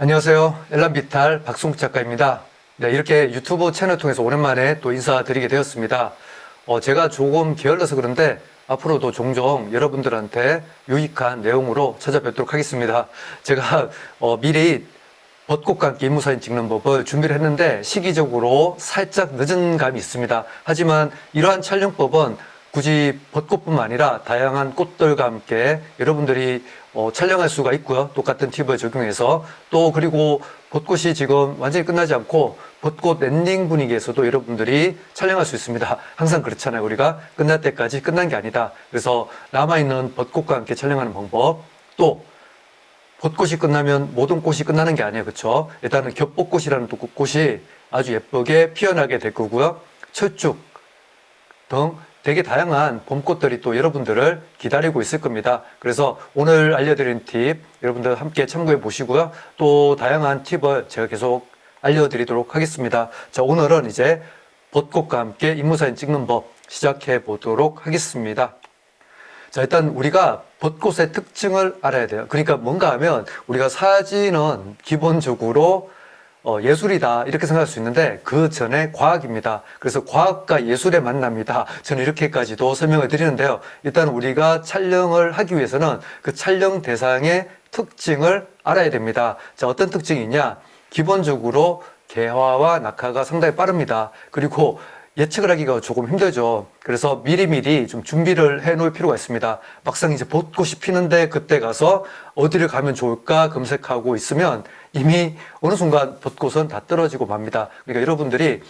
안녕하세요. 엘람비탈 박승욱 작가입니다. 네, 이렇게 유튜브 채널 통해서 오랜만에 또 인사드리게 되었습니다. 제가 조금 게을러서 그런데 앞으로도 종종 여러분들한테 유익한 내용으로 찾아뵙도록 하겠습니다. 제가 미리 벚꽃과 함께 인물사진 찍는 법을 준비를 했는데 시기적으로 살짝 늦은 감이 있습니다. 하지만 이러한 촬영법은 굳이 벚꽃뿐만 아니라 다양한 꽃들과 함께 여러분들이 촬영할 수가 있고요. 똑같은 팁을 적용해서 또 그리고 벚꽃이 지금 완전히 끝나지 않고 벚꽃 엔딩 분위기에서도 여러분들이 촬영할 수 있습니다. 항상 그렇잖아요. 우리가 끝날 때까지 끝난 게 아니다. 그래서 남아있는 벚꽃과 함께 촬영하는 방법, 또 벚꽃이 끝나면 모든 꽃이 끝나는 게 아니에요. 그렇죠? 일단은 겹벚꽃이라는 또 꽃이 아주 예쁘게 피어나게 될 거고요. 철쭉 등 되게 다양한 봄꽃들이 또 여러분들을 기다리고 있을 겁니다. 그래서 오늘 알려드린 팁 여러분들 함께 참고해 보시고요. 또 다양한 팁을 제가 계속 알려드리도록 하겠습니다. 자, 오늘은 이제 벚꽃과 함께 인물사진 찍는 법 시작해 보도록 하겠습니다. 자, 일단 우리가 벚꽃의 특징을 알아야 돼요. 그러니까 뭔가 하면 우리가 사진은 기본적으로 예술이다 이렇게 생각할 수 있는데 그 전에 과학입니다. 그래서 과학과 예술의 만남이다. 저는 이렇게까지도 설명을 드리는데요. 일단 우리가 촬영을 하기 위해서는 그 촬영 대상의 특징을 알아야 됩니다. 자, 어떤 특징이 있냐? 기본적으로 개화와 낙하가 상당히 빠릅니다. 그리고 예측을 하기가 조금 힘들죠. 그래서 미리미리 좀 준비를 해 놓을 필요가 있습니다. 막상 이제 벚꽃이 피는데 그때 가서 어디를 가면 좋을까 검색하고 있으면 이미 어느 순간 벚꽃은 다 떨어지고 맙니다. 그러니까 여러분들이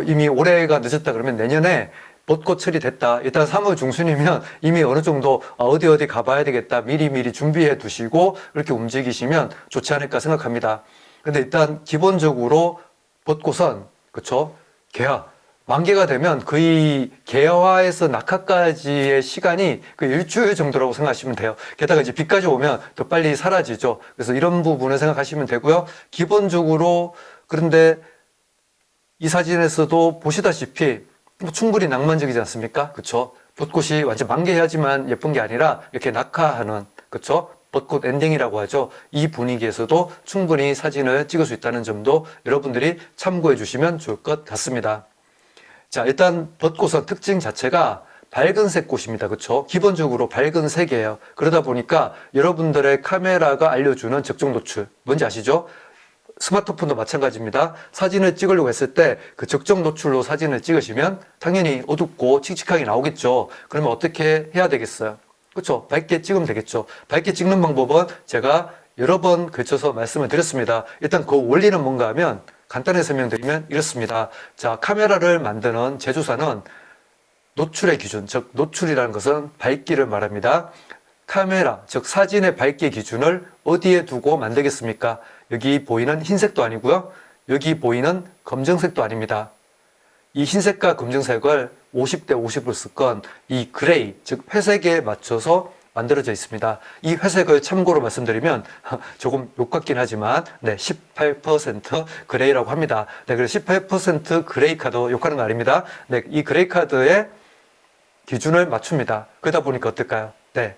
이미 올해가 늦었다 그러면 내년에 벚꽃철이 됐다. 일단 3월 중순이면 이미 어느 정도 어디 가봐야 되겠다. 미리미리 준비해 두시고 그렇게 움직이시면 좋지 않을까 생각합니다. 근데 일단 기본적으로 벚꽃은 그쵸? 개화 만개가 되면 거의 개화에서 낙하까지의 시간이 그 일주일 정도라고 생각하시면 돼요. 게다가 이제 비까지 오면 더 빨리 사라지죠. 그래서 이런 부분을 생각하시면 되고요. 기본적으로 그런데 이 사진에서도 보시다시피 뭐 충분히 낭만적이지 않습니까? 그쵸? 벚꽃이 완전 만개해야지만 예쁜 게 아니라 이렇게 낙하하는 그쵸? 벚꽃 엔딩이라고 하죠. 이 분위기에서도 충분히 사진을 찍을 수 있다는 점도 여러분들이 참고해 주시면 좋을 것 같습니다. 자, 일단 벚꽃은 특징 자체가 밝은색 꽃입니다. 그렇죠? 기본적으로 밝은 색이에요. 그러다 보니까 여러분들의 카메라가 알려주는 적정 노출 뭔지 아시죠? 스마트폰도 마찬가지입니다. 사진을 찍으려고 했을 때 그 적정 노출로 사진을 찍으시면 당연히 어둡고 칙칙하게 나오겠죠. 그러면 어떻게 해야 되겠어요? 그렇죠? 밝게 찍으면 되겠죠. 밝게 찍는 방법은 제가 여러 번 걸쳐서 말씀을 드렸습니다. 일단 그 원리는 뭔가 하면 간단히 설명드리면 이렇습니다. 자, 카메라를 만드는 제조사는 노출의 기준, 즉 노출이라는 것은 밝기를 말합니다. 카메라, 즉 사진의 밝기 기준을 어디에 두고 만들겠습니까? 여기 보이는 흰색도 아니고요. 여기 보이는 검정색도 아닙니다. 이 흰색과 검정색을 50대 50을 쓰건 이 그레이, 즉 회색에 맞춰서 만들어져 있습니다. 이 회색을 참고로 말씀드리면 조금 욕 같긴 하지만 18% 그레이라고 합니다. 네, 그래서 18% 그레이 카드 욕하는 거 아닙니다. 네, 이 그레이 카드의 기준을 맞춥니다. 그러다 보니까 어떨까요? 네,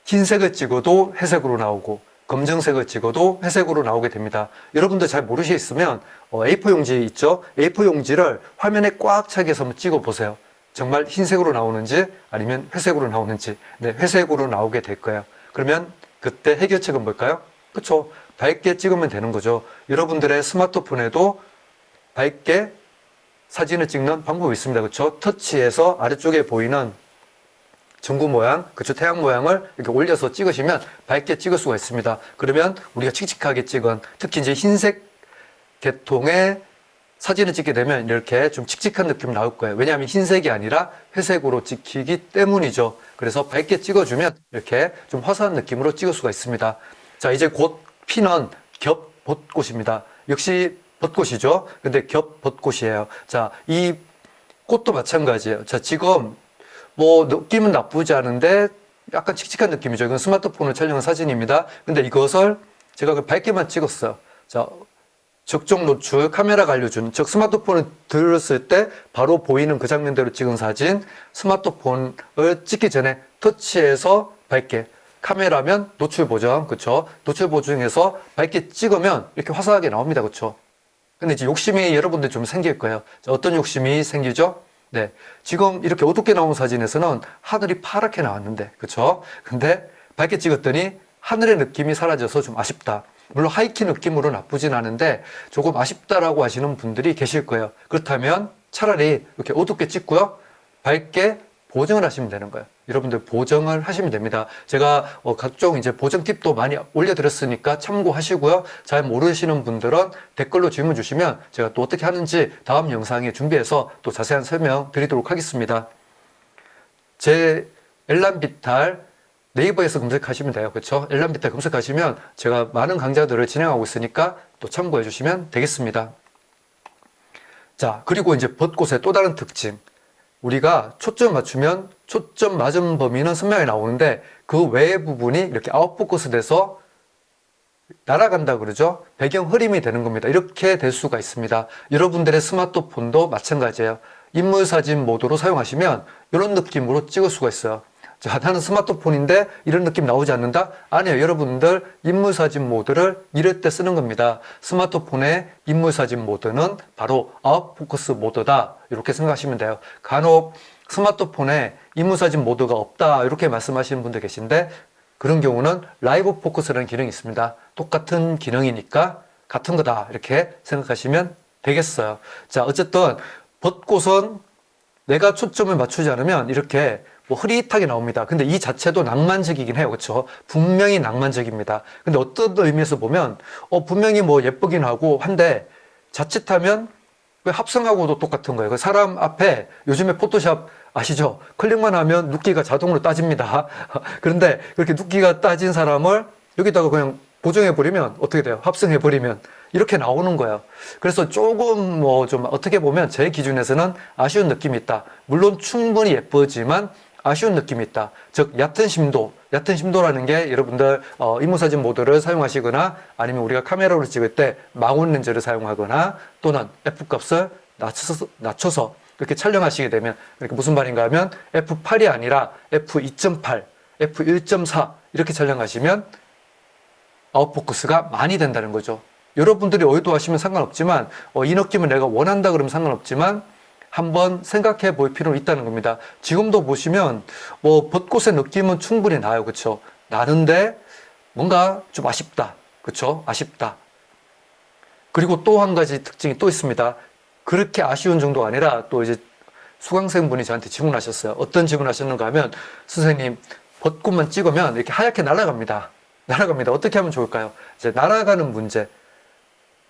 흰색을 찍어도 회색으로 나오고 검정색을 찍어도 회색으로 나오게 됩니다. 여러분들 잘 모르시겠으면 A4 용지 있죠? A4 용지를 화면에 꽉 차게 해서 한번 찍어 보세요. 정말 흰색으로 나오는지 아니면 회색으로 나오는지. 네, 회색으로 나오게 될 거예요. 그러면 그때 해결책은 뭘까요? 그쵸? 밝게 찍으면 되는 거죠. 여러분들의 스마트폰에도 밝게 사진을 찍는 방법이 있습니다. 그쵸? 터치해서 아래쪽에 보이는 전구 모양, 그쵸? 태양 모양을 이렇게 올려서 찍으시면 밝게 찍을 수가 있습니다. 그러면 우리가 칙칙하게 찍은 특히 이제 흰색 계통의 사진을 찍게 되면 이렇게 좀 칙칙한 느낌이 나올 거예요. 왜냐하면 흰색이 아니라 회색으로 찍히기 때문이죠. 그래서 밝게 찍어주면 이렇게 좀 화사한 느낌으로 찍을 수가 있습니다. 자, 이제 곧 피는 겹벚꽃입니다. 역시 벚꽃이죠. 근데 겹벚꽃이에요. 자, 이 꽃도 마찬가지예요. 자, 지금 뭐 느낌은 나쁘지 않은데 약간 칙칙한 느낌이죠. 이건 스마트폰으로 촬영한 사진입니다. 근데 이것을 제가 밝게만 찍었어요. 자, 적정 노출, 카메라가 알려주는, 즉 스마트폰을 들었을 때 바로 보이는 그 장면대로 찍은 사진, 스마트폰을 찍기 전에 터치해서 밝게 카메라면 노출 보정, 그쵸? 노출 보정해서 밝게 찍으면 이렇게 화사하게 나옵니다, 그쵸? 근데 이제 욕심이 여러분들 좀 생길 거예요. 자, 어떤 욕심이 생기죠? 네. 지금 이렇게 어둡게 나온 사진에서는 하늘이 파랗게 나왔는데, 그쵸? 근데 밝게 찍었더니 하늘의 느낌이 사라져서 좀 아쉽다. 물론 하이키 느낌으로 나쁘진 않은데 조금 아쉽다라고 하시는 분들이 계실 거예요. 그렇다면 차라리 이렇게 어둡게 찍고요. 밝게 보정을 하시면 되는 거예요. 여러분들 보정을 하시면 됩니다. 제가 각종 이제 보정 팁도 많이 올려드렸으니까 참고하시고요. 잘 모르시는 분들은 댓글로 질문 주시면 제가 또 어떻게 하는지 다음 영상에 준비해서 또 자세한 설명 드리도록 하겠습니다. 제 엘란비탈 네이버에서 검색하시면 돼요. 그렇죠? 엘란비탈 검색하시면 제가 많은 강좌들을 진행하고 있으니까 또 참고해 주시면 되겠습니다. 자, 그리고 이제 벚꽃의 또 다른 특징. 우리가 초점 맞추면 초점 맞은 범위는 선명하게 나오는데 그 외의 부분이 이렇게 아웃포커스 돼서 날아간다 그러죠. 배경 흐림이 되는 겁니다. 이렇게 될 수가 있습니다. 여러분들의 스마트폰도 마찬가지예요. 인물사진 모드로 사용하시면 이런 느낌으로 찍을 수가 있어요. 자, 나는 스마트폰인데 이런 느낌 나오지 않는다? 아니에요. 여러분들 인물사진 모드를 이럴 때 쓰는 겁니다. 스마트폰의 인물사진 모드는 바로 아웃포커스 모드다. 이렇게 생각하시면 돼요. 간혹 스마트폰에 인물사진 모드가 없다. 이렇게 말씀하시는 분들 계신데 그런 경우는 라이브 포커스라는 기능이 있습니다. 똑같은 기능이니까 같은 거다. 이렇게 생각하시면 되겠어요. 자, 어쨌든 벚꽃은 내가 초점을 맞추지 않으면 이렇게 뭐 흐릿하게 나옵니다. 근데 이 자체도 낭만적이긴 해요. 그렇죠? 분명히 낭만적입니다. 근데 어떤 의미에서 보면 분명히 뭐 예쁘긴 하고 한데 자칫하면 왜 합성하고도 똑같은 거예요. 그 사람 앞에 요즘에 포토샵 아시죠? 클릭만 하면 눕기가 자동으로 따집니다. 그런데 그렇게 눕기가 따진 사람을 여기다가 그냥 보정해버리면 어떻게 돼요? 합성해버리면 이렇게 나오는 거예요. 그래서 조금 뭐 좀 어떻게 보면 제 기준에서는 아쉬운 느낌이 있다. 물론 충분히 예쁘지만 아쉬운 느낌이 있다. 즉 얕은 심도라는 게 여러분들 인물사진 모드를 사용하시거나 아니면 우리가 카메라로 찍을 때 망원 렌즈를 사용하거나 또는 F값을 낮춰서 이렇게 촬영하시게 되면 그러니까 무슨 말인가 하면 F8이 아니라 F2.8, F1.4 이렇게 촬영하시면 아웃포커스가 많이 된다는 거죠. 여러분들이 의도하시면 상관없지만 이 느낌을 내가 원한다 그러면 상관없지만 한번 생각해 볼 필요는 있다는 겁니다. 지금도 보시면 뭐 벚꽃의 느낌은 충분히 나요. 그렇죠? 나는데 뭔가 좀 아쉽다. 그렇죠? 아쉽다. 그리고 또 한 가지 특징이 또 있습니다. 그렇게 아쉬운 정도가 아니라 또 이제 수강생분이 저한테 질문하셨어요. 어떤 질문하셨는가 하면 선생님 벚꽃만 찍으면 이렇게 하얗게 날아갑니다. 어떻게 하면 좋을까요? 이제 날아가는 문제.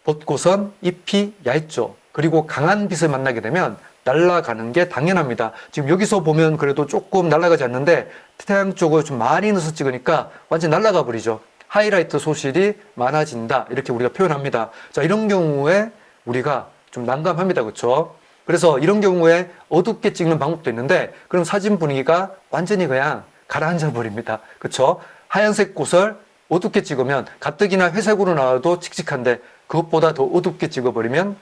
벚꽃은 잎이 얇죠. 그리고 강한 빛을 만나게 되면 날아가는 게 당연합니다. 지금 여기서 보면 그래도 조금 날아가지 않는데 태양 쪽을 좀 많이 넣어서 찍으니까 완전 날아가 버리죠. 하이라이트 소실이 많아진다. 이렇게 우리가 표현합니다. 자, 이런 경우에 우리가 좀 난감합니다. 그렇죠? 그래서 이런 경우에 어둡게 찍는 방법도 있는데 그럼 사진 분위기가 완전히 그냥 가라앉아 버립니다. 그렇죠? 하얀색 꽃을 어둡게 찍으면 가뜩이나 회색으로 나와도 칙칙한데 그것보다 더 어둡게 찍어버리면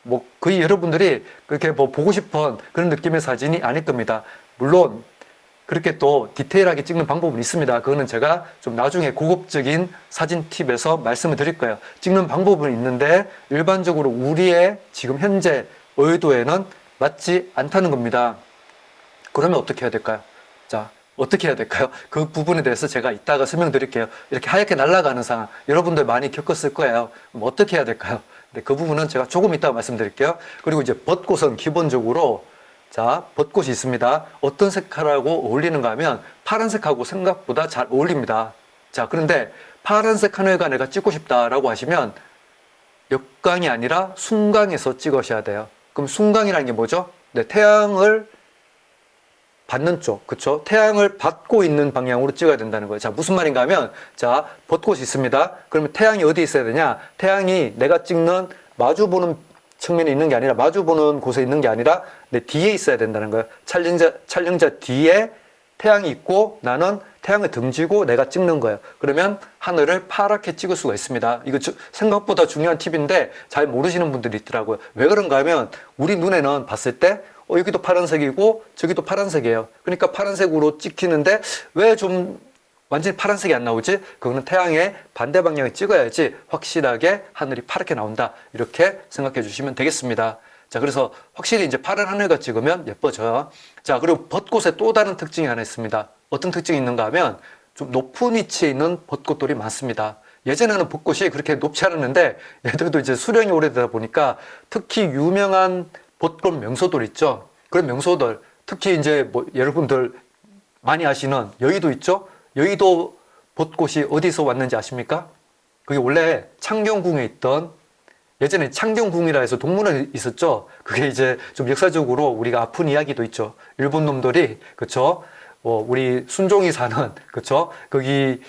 뭐 거의 여러분들이 그렇게 뭐 보고 싶은 그런 느낌의 사진이 아닐 겁니다. 물론 그렇게 또 디테일하게 찍는 방법은 있습니다. 그거는 제가 좀 나중에 고급적인 사진 팁에서 말씀을 드릴 거예요. 찍는 방법은 있는데 일반적으로 우리의 지금 현재 의도에는 맞지 않다는 겁니다. 그러면 어떻게 해야 될까요? 자, 어떻게 해야 될까요? 그 부분에 대해서 제가 이따가 설명드릴게요. 이렇게 하얗게 날아가는 상황 여러분들 많이 겪었을 거예요. 뭐 어떻게 해야 될까요? 네, 그 부분은 제가 조금 이따가 말씀드릴게요. 그리고 이제 벚꽃은 기본적으로 자, 벚꽃이 있습니다. 어떤 색깔하고 어울리는가 하면 파란색하고 생각보다 잘 어울립니다. 자, 그런데 파란색 하늘가 내가 찍고 싶다라고 하시면 역광이 아니라 순광에서 찍으셔야 돼요. 그럼 순광이라는 게 뭐죠? 네, 태양을 받는 쪽, 그쵸? 태양을 받고 있는 방향으로 찍어야 된다는 거예요. 자, 무슨 말인가 하면, 자, 벚꽃이 있습니다. 그러면 태양이 어디 있어야 되냐? 태양이 내가 찍는 마주보는 측면에 있는 게 아니라, 마주보는 곳에 있는 게 아니라, 내 뒤에 있어야 된다는 거예요. 촬영자 뒤에 태양이 있고, 나는 태양을 등지고 내가 찍는 거예요. 그러면 하늘을 파랗게 찍을 수가 있습니다. 이거 생각보다 중요한 팁인데, 잘 모르시는 분들이 있더라고요. 왜 그런가 하면, 우리 눈에는 봤을 때, 여기도 파란색이고 저기도 파란색이에요. 그러니까 파란색으로 찍히는데 왜 좀 완전히 파란색이 안 나오지? 그거는 태양의 반대 방향에 찍어야지 확실하게 하늘이 파랗게 나온다. 이렇게 생각해 주시면 되겠습니다. 자, 그래서 확실히 이제 파란 하늘과 찍으면 예뻐져요. 자, 그리고 벚꽃의 또 다른 특징이 하나 있습니다. 어떤 특징이 있는가 하면 좀 높은 위치에 있는 벚꽃들이 많습니다. 예전에는 벚꽃이 그렇게 높지 않았는데 얘들도 이제 수령이 오래되다 보니까 특히 유명한 벚꽃 명소들 있죠. 그런 명소들, 특히 이제 뭐 여러분들 많이 아시는 여의도 있죠? 여의도 벚꽃이 어디서 왔는지 아십니까? 그게 원래 창경궁에 있던, 예전에 창경궁이라 해서 동문회 있었죠? 그게 이제 좀 역사적으로 우리가 아픈 이야기도 있죠. 일본 놈들이, 그쵸? 우리 순종이 사는, 그쵸? 거기,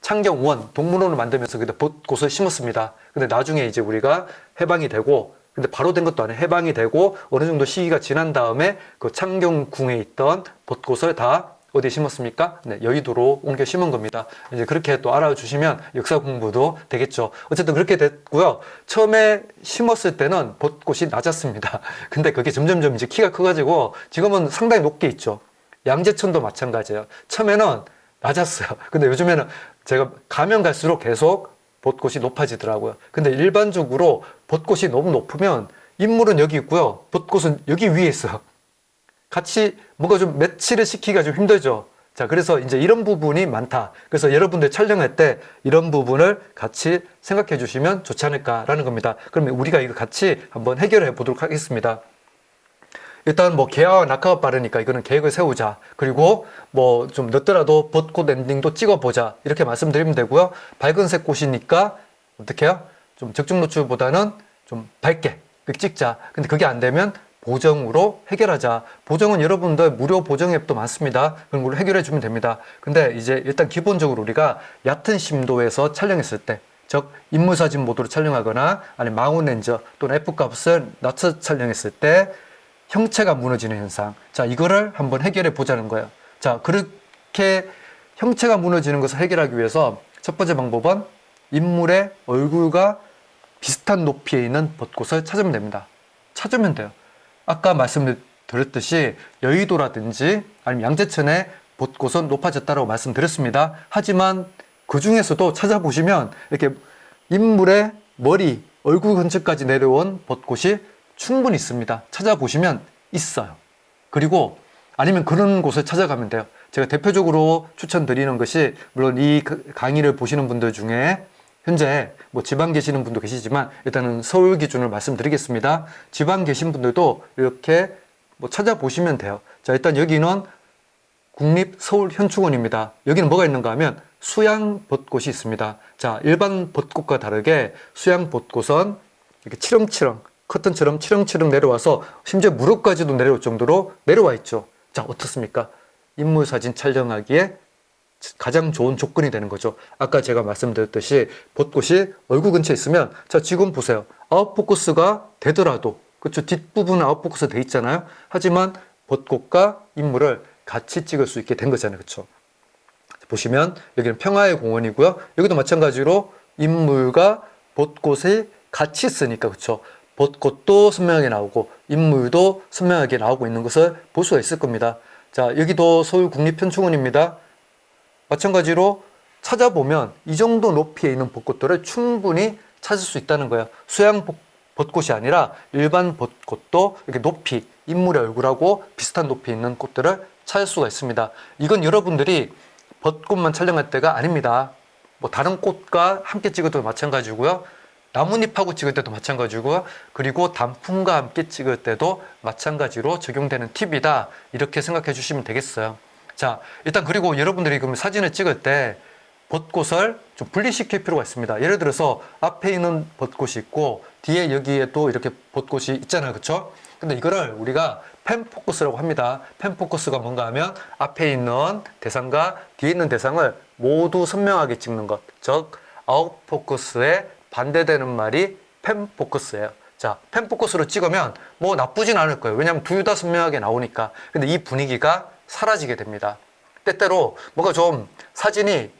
창경원, 동문원을 만들면서 그때 벚꽃을 심었습니다. 근데 나중에 이제 우리가 해방이 되고, 근데 바로 된 것도 아니에요. 해방이 되고 어느 정도 시기가 지난 다음에 그 창경궁에 있던 벚꽃을 다 어디에 심었습니까? 네, 여의도로 옮겨 심은 겁니다. 이제 그렇게 또 알아주시면 역사 공부도 되겠죠. 어쨌든 그렇게 됐고요. 처음에 심었을 때는 벚꽃이 낮았습니다. 근데 그게 점점점 이제 키가 커가지고 지금은 상당히 높게 있죠. 양재천도 마찬가지예요. 처음에는 낮았어요. 근데 요즘에는 제가 가면 갈수록 계속 벚꽃이 높아지더라고요. 근데 일반적으로 벚꽃이 너무 높으면 인물은 여기 있고요. 벚꽃은 여기 위에 있어요. 같이 뭔가 좀 매치를 시키기가 좀 힘들죠. 자, 그래서 이제 이런 부분이 많다. 그래서 여러분들 촬영할 때 이런 부분을 같이 생각해 주시면 좋지 않을까라는 겁니다. 그러면 우리가 이거 같이 한번 해결해 보도록 하겠습니다. 일단 뭐 개화와 낙하가 빠르니까 이거는 계획을 세우자. 그리고 뭐 좀 늦더라도 벚꽃 엔딩도 찍어보자. 이렇게 말씀드리면 되고요. 밝은색 꽃이니까 어떻게 해요? 좀 적중 노출보다는 좀 밝게 찍자. 근데 그게 안 되면 보정으로 해결하자. 보정은 여러분들 무료 보정 앱도 많습니다. 그럼 우리 해결해 주면 됩니다. 근데 이제 일단 기본적으로 우리가 얕은 심도에서 촬영했을 때, 즉 인물사진 모드로 촬영하거나 아니면 망원 렌즈 또는 F값을 낮춰 촬영했을 때 형체가 무너지는 현상. 자, 이거를 한번 해결해 보자는 거예요. 자, 그렇게 형체가 무너지는 것을 해결하기 위해서 첫 번째 방법은 인물의 얼굴과 비슷한 높이에 있는 벚꽃을 찾으면 됩니다. 찾으면 돼요. 아까 말씀드렸듯이 여의도라든지 아니면 양재천의 벚꽃은 높아졌다고 말씀드렸습니다. 하지만 그 중에서도 찾아보시면 이렇게 인물의 머리, 얼굴 근처까지 내려온 벚꽃이 충분히 있습니다. 찾아보시면 있어요. 그리고 아니면 그런 곳을 찾아가면 돼요. 제가 대표적으로 추천드리는 것이, 물론 이 강의를 보시는 분들 중에 현재 뭐 지방 계시는 분도 계시지만 일단은 서울 기준으로 말씀드리겠습니다. 지방 계신 분들도 이렇게 뭐 찾아보시면 돼요. 자, 일단 여기는 국립서울현충원입니다. 여기는 뭐가 있는가 하면 수양벚꽃이 있습니다. 자, 일반 벚꽃과 다르게 수양벚꽃은 이렇게 치렁치렁 커튼처럼 치렁치렁 내려와서 심지어 무릎까지도 내려올 정도로 내려와 있죠. 자, 어떻습니까? 인물 사진 촬영하기에 가장 좋은 조건이 되는 거죠. 아까 제가 말씀드렸듯이 벚꽃이 얼굴 근처에 있으면, 자, 지금 보세요. 아웃포커스가 되더라도, 그렇죠? 뒷부분은 아웃포커스 돼 있잖아요. 하지만 벚꽃과 인물을 같이 찍을 수 있게 된 거잖아요. 그렇죠? 보시면 여기는 평화의 공원이고요. 여기도 마찬가지로 인물과 벚꽃이 같이 있으니까, 그렇죠? 벚꽃도 선명하게 나오고 인물도 선명하게 나오고 있는 것을 볼 수가 있을 겁니다. 자, 여기도 서울국립현충원입니다. 마찬가지로 찾아보면 이 정도 높이에 있는 벚꽃들을 충분히 찾을 수 있다는 거예요. 수양 벚꽃이 아니라 일반 벚꽃도 이렇게 높이, 인물의 얼굴하고 비슷한 높이에 있는 꽃들을 찾을 수가 있습니다. 이건 여러분들이 벚꽃만 촬영할 때가 아닙니다. 뭐 다른 꽃과 함께 찍어도 마찬가지고요. 나뭇잎하고 찍을 때도 마찬가지고요. 그리고 단풍과 함께 찍을 때도 마찬가지로 적용되는 팁이다. 이렇게 생각해 주시면 되겠어요. 자, 일단 그리고 여러분들이 그럼 사진을 찍을 때 벚꽃을 좀 분리시킬 필요가 있습니다. 예를 들어서 앞에 있는 벚꽃이 있고 뒤에 여기에도 이렇게 벚꽃이 있잖아요. 그렇죠? 근데 이거를 우리가 펜포커스라고 합니다. 펜포커스가 뭔가 하면 앞에 있는 대상과 뒤에 있는 대상을 모두 선명하게 찍는 것. 즉, 아웃포커스에 반대되는 말이 펜포커스예요. 자, 펜포커스로 찍으면 뭐 나쁘진 않을 거예요. 왜냐하면 둘 다 선명하게 나오니까. 근데 이 분위기가 사라지게 됩니다. 때때로 뭔가 좀 사진이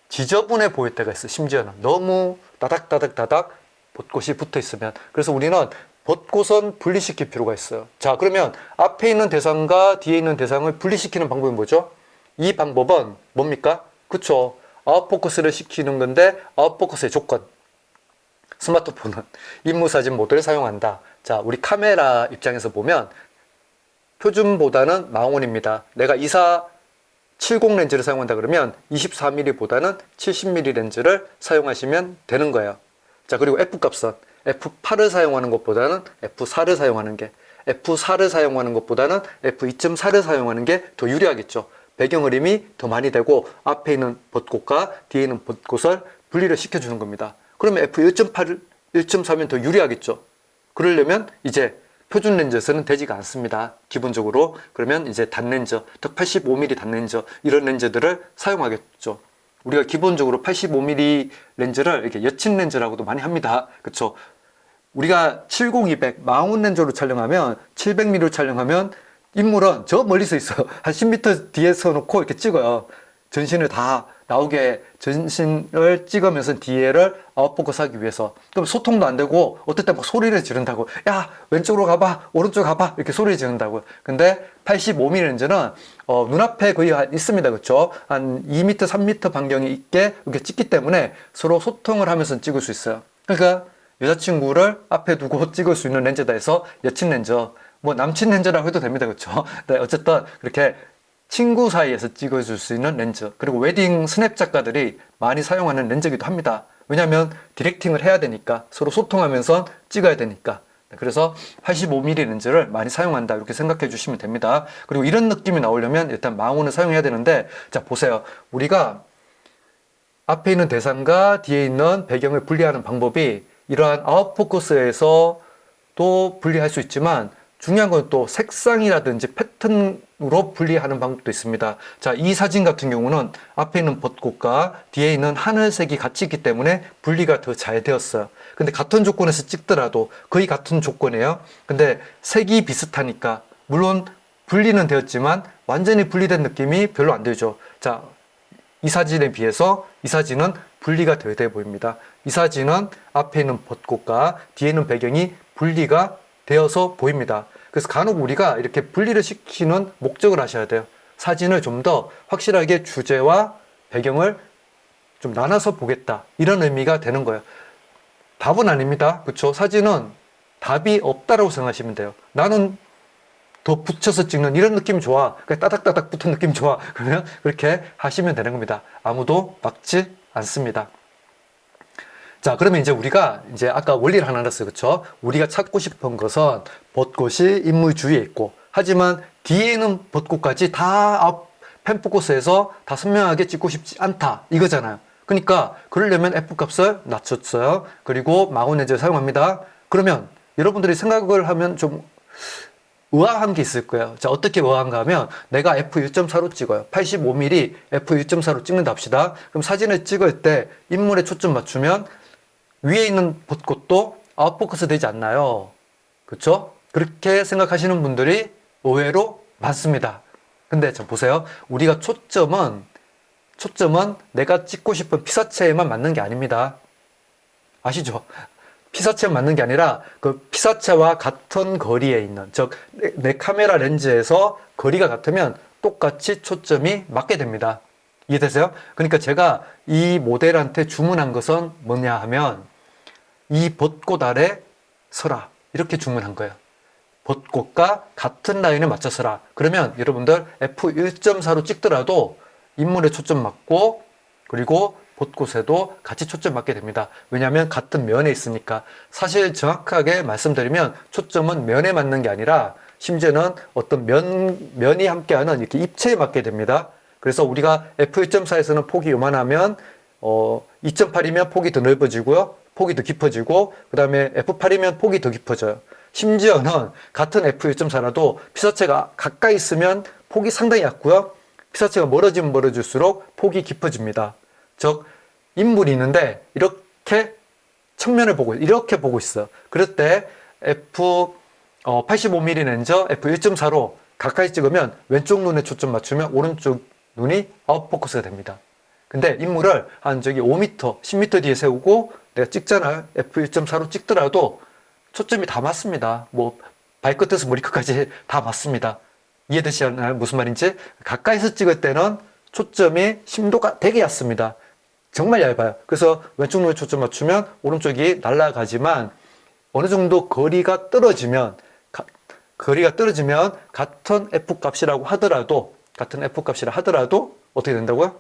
지저분해 보일 때가 있어요. 심지어는 너무 다닥다닥다닥 벚꽃이 붙어 있으면. 그래서 우리는 벚꽃은 분리시킬 필요가 있어요. 자, 그러면 앞에 있는 대상과 뒤에 있는 대상을 분리시키는 방법이 뭐죠? 이 방법은 뭡니까? 그쵸. 아웃포커스를 시키는 건데 아웃포커스의 조건. 스마트폰은 인물사진 모드를 사용한다. 자, 우리 카메라 입장에서 보면 표준보다는 망원입니다. 내가 2470 렌즈를 사용한다 그러면 24mm보다는 70mm 렌즈를 사용하시면 되는 거예요. 자, 그리고 F값은 F8을 사용하는 것보다는 F4를 사용하는 게, F4를 사용하는 것보다는 F2.4를 사용하는 게 더 유리하겠죠. 배경 흐림이 더 많이 되고 앞에 있는 벚꽃과 뒤에 있는 벚꽃을 분리를 시켜주는 겁니다. 그러면 F1.8, 1.4면 더 유리하겠죠. 그러려면 이제 표준 렌즈에서는 되지가 않습니다. 기본적으로. 그러면 이제 단렌즈, 즉 85mm 단렌즈, 이런 렌즈들을 사용하겠죠. 우리가 기본적으로 85mm 렌즈를 이렇게 여친 렌즈라고도 많이 합니다. 그쵸? 우리가 70-200 망원 렌즈로 촬영하면 700mm로 촬영하면 인물은 저 멀리서 있어요. 한 10m 뒤에서 놓고 이렇게 찍어요. 전신을 다 나오게 전신을 찍으면서 뒤에를 아웃포커스 하기 위해서. 그럼 소통도 안 되고 어떨 때 막 소리를 지른다고. 야, 왼쪽으로 가봐, 오른쪽 가봐, 이렇게 소리 지른다고요. 근데 85mm 렌즈는 눈앞에 거의 있습니다. 그렇죠? 한 2m, 3m 반경이 있게 이렇게 찍기 때문에 서로 소통을 하면서 찍을 수 있어요. 그러니까 여자친구를 앞에 두고 찍을 수 있는 렌즈다 해서 여친 렌즈, 뭐 남친 렌즈라고 해도 됩니다. 그렇죠? 네, 어쨌든 그렇게 친구 사이에서 찍어줄 수 있는 렌즈, 그리고 웨딩 스냅 작가들이 많이 사용하는 렌즈이기도 합니다. 왜냐하면 디렉팅을 해야 되니까, 서로 소통하면서 찍어야 되니까. 그래서 85mm 렌즈를 많이 사용한다, 이렇게 생각해 주시면 됩니다. 그리고 이런 느낌이 나오려면 일단 망원을 사용해야 되는데, 자 보세요. 우리가 앞에 있는 대상과 뒤에 있는 배경을 분리하는 방법이 이러한 아웃포커스에서도 분리할 수 있지만, 중요한 건 또 색상이라든지 패턴으로 분리하는 방법도 있습니다. 자, 이 사진 같은 경우는 앞에 있는 벚꽃과 뒤에 있는 하늘색이 같이 있기 때문에 분리가 더 잘 되었어요. 근데 같은 조건에서 찍더라도 거의 같은 조건이에요. 근데 색이 비슷하니까 물론 분리는 되었지만 완전히 분리된 느낌이 별로 안 들죠. 자, 이 사진에 비해서 이 사진은 분리가 덜 돼 보입니다. 이 사진은 앞에 있는 벚꽃과 뒤에 있는 배경이 분리가 되어서 보입니다. 그래서 간혹 우리가 이렇게 분리를 시키는 목적을 하셔야 돼요. 사진을 좀 더 확실하게 주제와 배경을 좀 나눠서 보겠다, 이런 의미가 되는 거예요. 답은 아닙니다. 그렇죠? 사진은 답이 없다라고 생각하시면 돼요. 나는 더 붙여서 찍는 이런 느낌 좋아, 그냥 따닥따닥 붙은 느낌 좋아, 그러면 그렇게 하시면 되는 겁니다. 아무도 막지 않습니다. 자, 그러면 이제 우리가 이제 아까 원리를 하나 알았어요. 그쵸? 우리가 찾고 싶은 것은 벚꽃이 인물 주위에 있고, 하지만 뒤에는 벚꽃까지 다 펜포커스에서 다 선명하게 찍고 싶지 않다, 이거잖아요. 그러니까 그러려면 F값을 낮췄어요. 그리고 망원 렌즈를 사용합니다. 그러면 여러분들이 생각을 하면 좀 의아한 게 있을 거예요. 자, 어떻게 의아한가 하면 내가 F1.4로 찍어요. 85mm F1.4로 찍는다 합시다. 그럼 사진을 찍을 때 인물에 초점 맞추면 위에 있는 벚꽃도 아웃포커스 되지 않나요? 그렇죠? 그렇게 생각하시는 분들이 의외로 많습니다. 근데 자 보세요. 우리가 초점은 내가 찍고 싶은 피사체에만 맞는 게 아닙니다. 아시죠? 피사체에 맞는 게 아니라 그 피사체와 같은 거리에 있는, 즉 내 카메라 렌즈에서 거리가 같으면 똑같이 초점이 맞게 됩니다. 이해되세요? 그러니까 제가 이 모델한테 주문한 것은 뭐냐 하면 이 벚꽃 아래 서라, 이렇게 주문한 거예요. 벚꽃과 같은 라인에 맞춰 서라. 그러면 여러분들 F1.4로 찍더라도 인물에 초점 맞고, 그리고 벚꽃에도 같이 초점 맞게 됩니다. 왜냐하면 같은 면에 있으니까. 사실 정확하게 말씀드리면 초점은 면에 맞는 게 아니라 심지어는 어떤 면이 함께하는 이렇게 입체에 맞게 됩니다. 그래서 우리가 F1.4에서는 폭이 요만하면 2.8이면 폭이 더 넓어지고요, 폭이 더 깊어지고, 그 다음에 F8이면 폭이 더 깊어져요. 심지어는 같은 F1.4라도 피사체가 가까이 있으면 폭이 상당히 얕고요, 피사체가 멀어지면 멀어질수록 폭이 깊어집니다. 즉 인물이 있는데 이렇게 측면을 보고 이렇게 보고 있어요. 그럴 때 85mm 렌즈 F1.4로 가까이 찍으면 왼쪽 눈에 초점 맞추면 오른쪽 눈이 아웃포커스가 됩니다. 근데 인물을 한 5m, 10m 뒤에 세우고 내가 찍잖아요. F1.4로 찍더라도 초점이 다 맞습니다. 뭐 발끝에서 머리끝까지 다 맞습니다. 이해되시나요? 무슨 말인지? 가까이서 찍을 때는 초점이 심도가 되게 얕습니다. 정말 얇아요. 그래서 왼쪽 눈에 초점 맞추면 오른쪽이 날아가지만 어느 정도 거리가 떨어지면 같은 F값이라고 하더라도 어떻게 된다고요?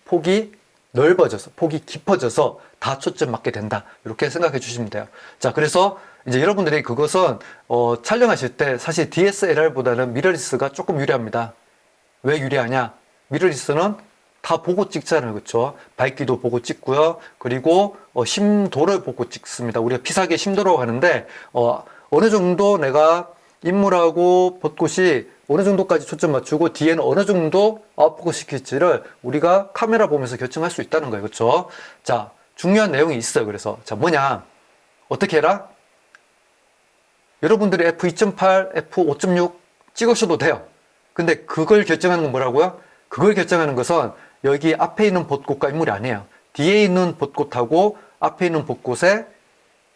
폭이 넓어져서, 폭이 깊어져서 다 초점 맞게 된다. 이렇게 생각해 주시면 돼요. 자, 그래서 이제 여러분들이 그것은 촬영하실 때 사실 DSLR보다는 미러리스가 조금 유리합니다. 왜 유리하냐? 미러리스는 다 보고 찍잖아요. 그렇죠? 밝기도 보고 찍고요. 그리고 심도를 보고 찍습니다. 우리가 피사계 심도라고 하는데 어느 정도 내가 인물하고 벚꽃이 어느 정도까지 초점 맞추고 뒤에는 어느 정도 아웃포커스 시킬지를 우리가 카메라 보면서 결정할 수 있다는 거예요. 그렇죠? 자, 중요한 내용이 있어요. 그래서 자, 뭐냐? 어떻게 해라? 여러분들이 f2.8, f5.6 찍으셔도 돼요. 근데 그걸 결정하는 건 뭐라고요? 그걸 결정하는 것은 여기 앞에 있는 벚꽃과 인물이 아니에요. 뒤에 있는 벚꽃하고 앞에 있는 벚꽃의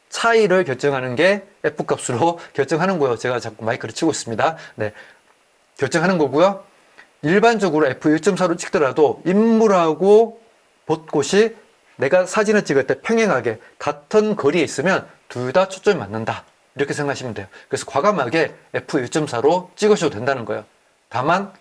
차이를 결정하는 게 F값으로 결정하는 거예요. 제가 자꾸 마이크를 치고 있습니다. 네. 결정하는 거고요. 일반적으로 F1.4로 찍더라도 인물하고 벚꽃이 내가 사진을 찍을 때 평행하게 같은 거리에 있으면 둘 다 초점이 맞는다. 이렇게 생각하시면 돼요. 그래서 과감하게 F1.4로 찍으셔도 된다는 거예요. 다만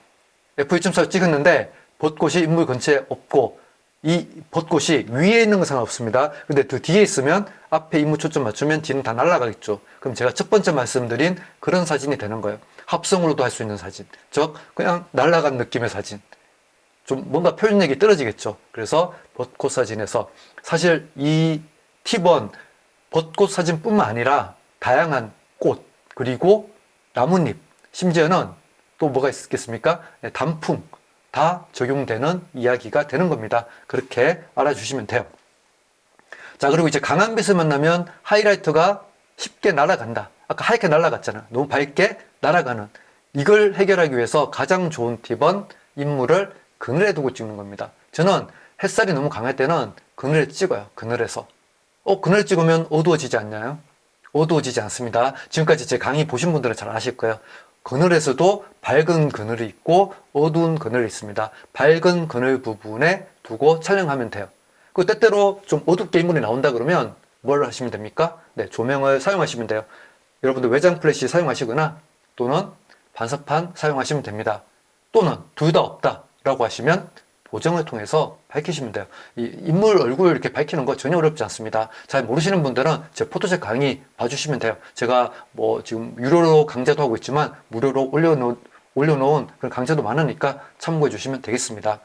F1.4로 찍었는데 벚꽃이 인물 근처에 없고 이 벚꽃이 위에 있는 건 상관없습니다. 근데 그 뒤에 있으면 앞에 인물 초점 맞추면 뒤는 다 날아가겠죠. 그럼 제가 첫 번째 말씀드린 그런 사진이 되는 거예요. 합성으로도 할 수 있는 사진. 즉 그냥 날아간 느낌의 사진. 좀 뭔가 표현력이 떨어지겠죠. 그래서 벚꽃 사진에서 사실 이 팁은 벚꽃 사진뿐만 아니라 다양한 꽃 그리고 나뭇잎 심지어는 또 뭐가 있겠습니까? 단풍 다 적용되는 이야기가 되는 겁니다. 그렇게 알아주시면 돼요. 자, 그리고 이제 강한 빛을 만나면 하이라이트가 쉽게 날아간다. 아까 하얗게 날아갔잖아. 너무 밝게 날아가는. 이걸 해결하기 위해서 가장 좋은 팁은 인물을 그늘에 두고 찍는 겁니다. 저는 햇살이 너무 강할 때는 그늘에 찍어요. 그늘에서. 그늘 찍으면 어두워지지 않나요? 어두워지지 않습니다. 지금까지 제 강의 보신 분들은 잘 아실 거예요. 그늘에서도 밝은 그늘이 있고 어두운 그늘이 있습니다. 밝은 그늘 부분에 두고 촬영하면 돼요. 그 때때로 좀 어둡게 인물이 나온다 그러면 뭘 하시면 됩니까? 네, 조명을 사용하시면 돼요. 여러분들 외장 플래시 사용하시거나 또는 반사판 사용하시면 됩니다. 또는 둘 다 없다 라고 하시면 보정을 통해서 밝히시면 돼요. 이 인물 얼굴 이렇게 밝히는 거 전혀 어렵지 않습니다. 잘 모르시는 분들은 제 포토샵 강의 봐주시면 돼요. 제가 뭐 지금 유료로 강좌도 하고 있지만 무료로 올려놓은 그런 강좌도 많으니까 참고해 주시면 되겠습니다.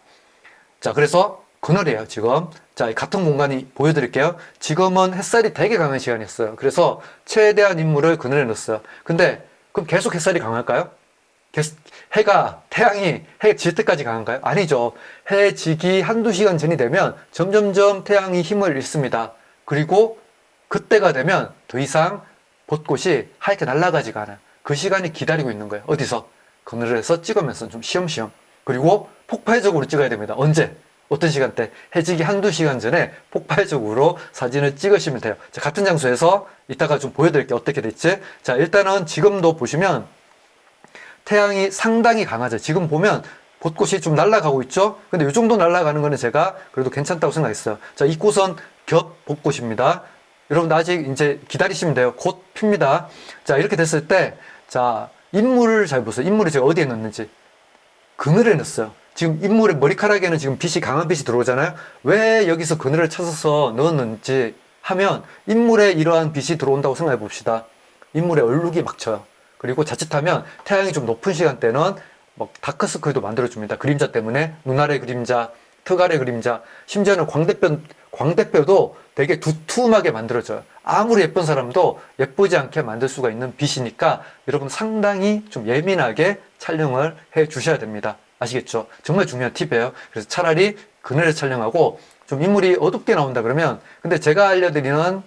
자, 그래서 그늘이에요, 지금. 자, 같은 공간이 보여드릴게요. 지금은 햇살이 되게 강한 시간이었어요. 그래서 최대한 인물을 그늘에 넣었어요. 근데 그럼 계속 햇살이 강할까요? 태양이 해 질 때까지 강한가요? 아니죠. 해 지기 한두 시간 전이 되면 점점점 태양이 힘을 잃습니다. 그리고 그때가 되면 더 이상 벚꽃이 하얗게 날아가지가 않아요. 그 시간이 기다리고 있는 거예요. 어디서? 그늘에서 찍으면서 좀 쉬엄쉬엄. 그리고 폭발적으로 찍어야 됩니다. 언제? 어떤 시간대? 해지기 한두 시간 전에 폭발적으로 사진을 찍으시면 돼요. 자, 같은 장소에서 이따가 좀 보여드릴게요. 어떻게 될지. 자, 일단은 지금도 보시면 태양이 상당히 강하죠. 지금 보면 벚꽃이 좀 날아가고 있죠. 근데 이 정도 날아가는 거는 제가 그래도 괜찮다고 생각했어요. 자, 이 꽃은 겹 벚꽃입니다. 여러분 아직 이제 기다리시면 돼요. 곧 핍니다. 자, 이렇게 됐을 때, 자, 인물을 잘 보세요. 인물을 제가 어디에 넣는지. 그늘에 넣었어요. 지금 인물의 머리카락에는 지금 빛이, 강한 빛이 들어오잖아요. 왜 여기서 그늘을 찾아서 넣었는지 하면 인물에 이러한 빛이 들어온다고 생각해 봅시다. 인물의 얼룩이 막혀요. 그리고 자칫하면 태양이 좀 높은 시간대는 뭐 다크서클도 만들어줍니다. 그림자 때문에 눈 아래 그림자, 턱 아래 그림자, 심지어는 광대뼈도 되게 두툼하게 만들어져요. 아무리 예쁜 사람도 예쁘지 않게 만들 수가 있는 빛이니까 여러분 상당히 좀 예민하게 촬영을 해 주셔야 됩니다. 아시겠죠? 정말 중요한 팁이에요. 그래서 차라리 그늘에 촬영하고 좀 인물이 어둡게 나온다 그러면 근데 제가 알려드리는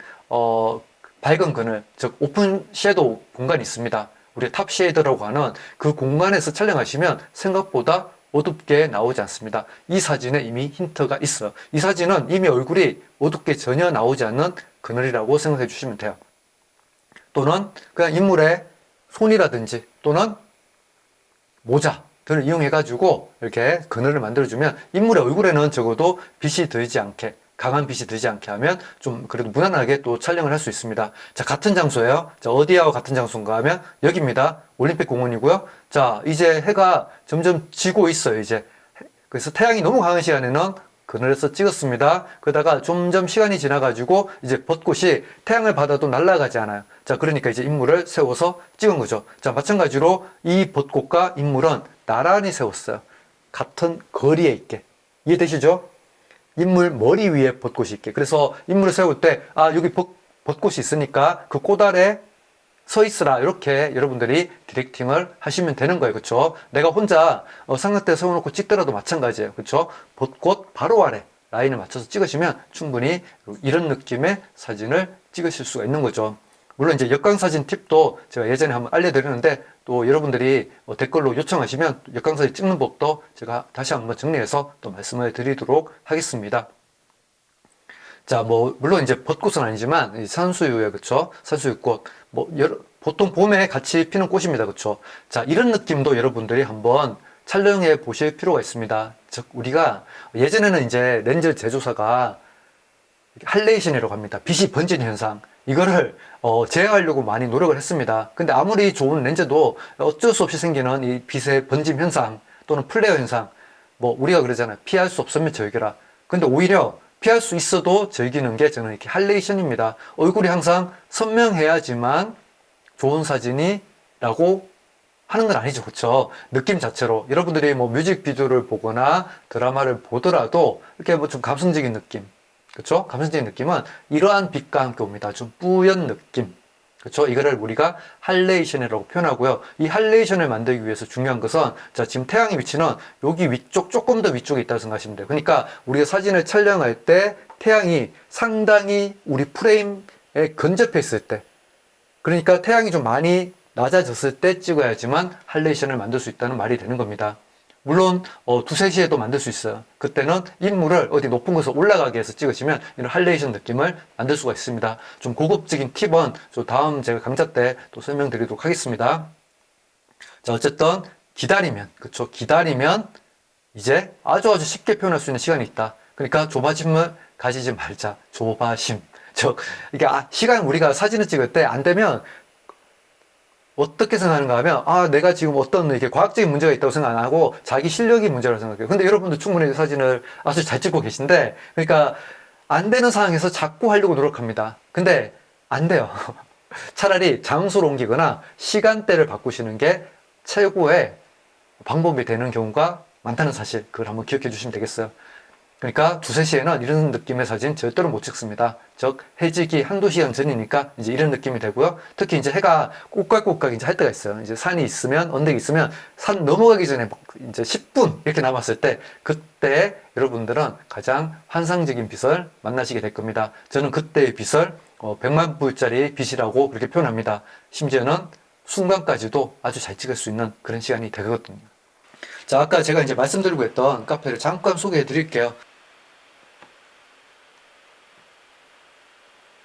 밝은 그늘, 즉 오픈 섀도우 공간이 있습니다. 우리 탑 쉐이더라고 하는 그 공간에서 촬영하시면 생각보다 어둡게 나오지 않습니다. 이 사진에 이미 힌트가 있어요. 이 사진은 이미 얼굴이 어둡게 전혀 나오지 않는 그늘이라고 생각해 주시면 돼요. 또는 그냥 인물의 손이라든지 또는 모자들을 이용해가지고 이렇게 그늘을 만들어주면 인물의 얼굴에는 적어도 빛이 들지 않게, 강한 빛이 들지 않게 하면 좀 그래도 무난하게 또 촬영을 할 수 있습니다. 자, 같은 장소예요. 자, 어디하고 같은 장소인가 하면 여기입니다. 올림픽 공원이고요. 자, 이제 해가 점점 지고 있어요, 이제. 그래서 태양이 너무 강한 시간에는 그늘에서 찍었습니다. 그러다가 점점 시간이 지나가지고 이제 벚꽃이 태양을 받아도 날아가지 않아요. 자, 그러니까 이제 인물을 세워서 찍은 거죠. 자, 마찬가지로 이 벚꽃과 인물은 나란히 세웠어요. 같은 거리에 있게. 이해되시죠? 인물 머리 위에 벚꽃이 있게. 그래서 인물을 세울 때, 아, 여기 벚꽃이 있으니까 그 꽃 아래 서 있으라. 이렇게 여러분들이 디렉팅을 하시면 되는 거예요. 그쵸? 내가 혼자 삼각대 세워놓고 찍더라도 마찬가지예요. 그쵸? 벚꽃 바로 아래 라인을 맞춰서 찍으시면 충분히 이런 느낌의 사진을 찍으실 수가 있는 거죠. 물론 이제 역광사진 팁도 제가 예전에 한번 알려드렸는데 또 여러분들이 댓글로 요청하시면 역광사진 찍는 법도 제가 다시 한번 정리해서 또 말씀을 드리도록 하겠습니다. 자, 물론 이제 벚꽃은 아니지만 산수유에, 그쵸? 산수유꽃, 보통 봄에 같이 피는 꽃입니다. 그쵸? 자, 이런 느낌도 여러분들이 한번 촬영해 보실 필요가 있습니다. 즉, 우리가 예전에는 이제 렌즈 제조사가 할레이션이라고 합니다. 빛이 번지는 현상. 이거를 제어하려고 많이 노력을 했습니다. 근데 아무리 좋은 렌즈도 어쩔 수 없이 생기는 이 빛의 번짐 현상 또는 플레어 현상, 우리가 그러잖아요. 피할 수 없으면 즐겨라. 근데 오히려 피할 수 있어도 즐기는 게 저는 이렇게 할레이션입니다. 얼굴이 항상 선명해야지만 좋은 사진이라고 하는 건 아니죠. 그쵸? 느낌 자체로. 여러분들이 뮤직비디오를 보거나 드라마를 보더라도 이렇게 좀 감성적인 느낌. 그쵸? 감성적인 느낌은 이러한 빛과 함께 옵니다. 좀 뿌연 느낌. 그쵸? 이거를 우리가 할레이션이라고 표현하고요. 이 할레이션을 만들기 위해서 중요한 것은, 자, 지금 태양의 위치는 여기 위쪽, 조금 더 위쪽에 있다고 생각하시면 돼요. 그러니까 우리가 사진을 촬영할 때 태양이 상당히 우리 프레임에 근접해 있을 때, 그러니까 태양이 좀 많이 낮아졌을 때 찍어야지만 할레이션을 만들 수 있다는 말이 되는 겁니다. 물론 2, 3시에도 만들 수 있어요. 그때는 인물을 어디 높은 곳에 올라가게 해서 찍으시면 이런 할레이션 느낌을 만들 수가 있습니다. 좀 고급적인 팁은 다음 제가 강좌 때 또 설명드리도록 하겠습니다. 자, 어쨌든 기다리면, 그쵸? 기다리면 이제 아주 쉽게 표현할 수 있는 시간이 있다. 그러니까 조바심을 가지지 말자. 조바심. 이게 시간 우리가 사진을 찍을 때 안 되면 어떻게 생각하는가 하면, 내가 지금 어떤 이렇게 과학적인 문제가 있다고 생각 안 하고 자기 실력이 문제라고 생각해요. 근데 여러분도 충분히 사진을 아주 잘 찍고 계신데, 그러니까 안 되는 상황에서 자꾸 하려고 노력합니다. 근데 안 돼요. 차라리 장소를 옮기거나 시간대를 바꾸시는 게 최고의 방법이 되는 경우가 많다는 사실, 그걸 한번 기억해 주시면 되겠어요. 그러니까 2, 3시에는 이런 느낌의 사진 절대로 못 찍습니다. 즉, 해지기 한두 시간 전이니까 이제 이런 느낌이 되고요. 특히 이제 해가 꼬깍꼬깍 이제 할 때가 있어요. 이제 산이 있으면, 언덕이 있으면 산 넘어가기 전에 이제 10분 이렇게 남았을 때, 그때 여러분들은 가장 환상적인 빛을 만나시게 될 겁니다. 저는 그때의 빛을 100만 불짜리 빛이라고 그렇게 표현합니다. 심지어는 순간까지도 아주 잘 찍을 수 있는 그런 시간이 되거든요. 자, 아까 제가 이제 말씀드리고 했던 카페를 잠깐 소개해 드릴게요.